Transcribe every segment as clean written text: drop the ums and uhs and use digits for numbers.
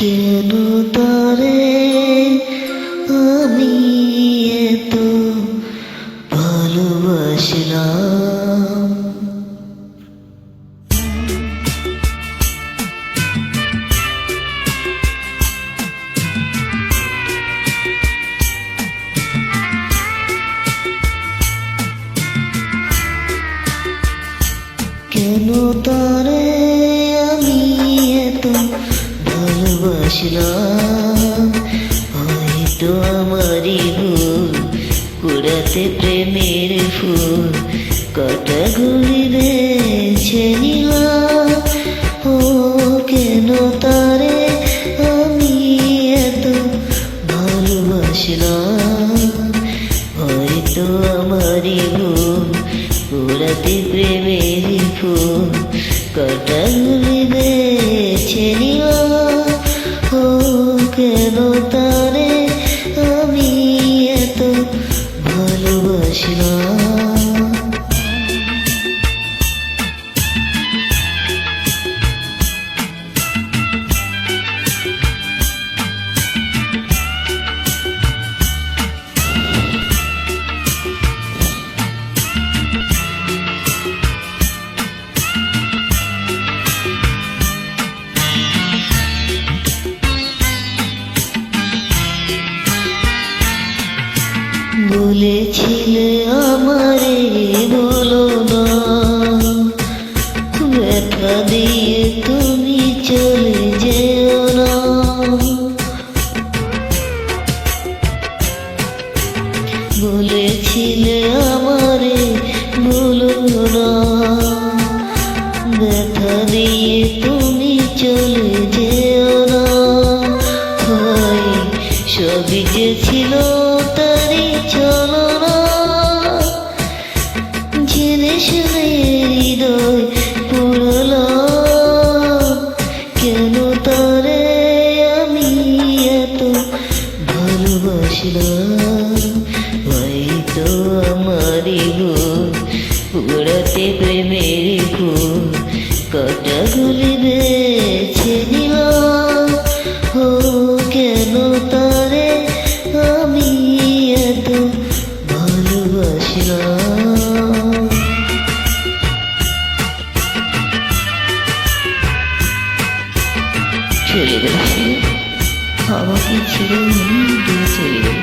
কেন তারে আমি এত ভালোবাসলাম। কেন তারে আমি এত ভালোবাসলাম। হয়তো আমারই ভুল, কুড়াতে প্রেমের ফুল কাটাগুলি বেছে নিলাম। ও কেন তারে আমি এত ভালোবাসলাম। হয়তো আমারই ভুল, কুড়াতে প্রেমের ফুল কাটাগুলি বেছে নিলাম। ও কেন তারে আমি এত ভালোবাসলাম। বলেছিলে আমারে বলো না, ব্যথা দিয়ে তুমি চলে যেও না। বলেছিলে আমারে বলো না, ব্যথা দিয়ে তুমি চলে যেও না। হয় সবই যে ছিল তারই চলো না, জেনে শুনে হৃদয় পুরলাম। কেন তারে আমি এত ভালোবাসলাম। হয়তো আমারই ভুল, পুরাতে প্রেমের ফুল কাটাগুলি বেছে নিলাম। ও কেন তারে আমি এত ভালোবাসলাম। চলে গেল আমাকে ছেড়ে দূরে চলে গেল।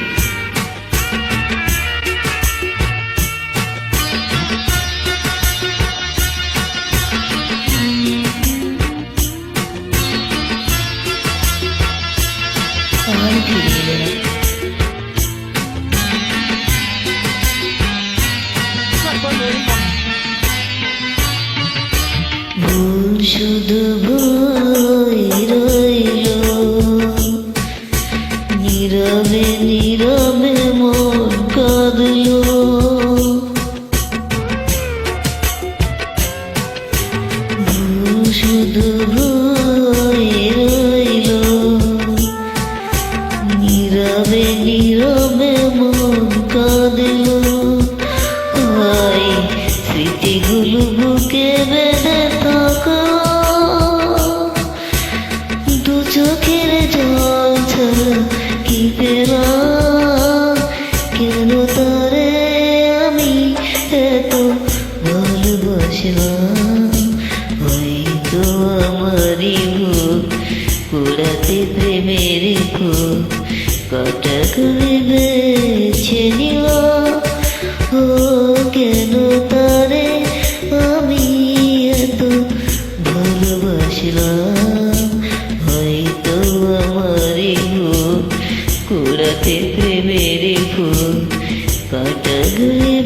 আর ফিরে এলো না। ভুল শুধু ভুল রইল, নীরবে নীরবে মন কাঁদলো। ভুল শুধু ভুল রইল, নীরবে নীরবে মন কাঁদলো। হয় স্মৃতিগুলো বুকে বেঁধে থাকো, দু চোখের জল ছাড়া কি পেলাম। কেন তারে আমি এত ভালোবাসলাম। হয়তো আমারই ভুল, পুরাতে প্রেমের ফুল কাটাগুলি বেছে নিলাম। ও কেন তারে আমি এত ভালোবাসলাম। হয়তো আমারই ভুল, কুড়াতে প্রেমের ফুল কাটাগুলি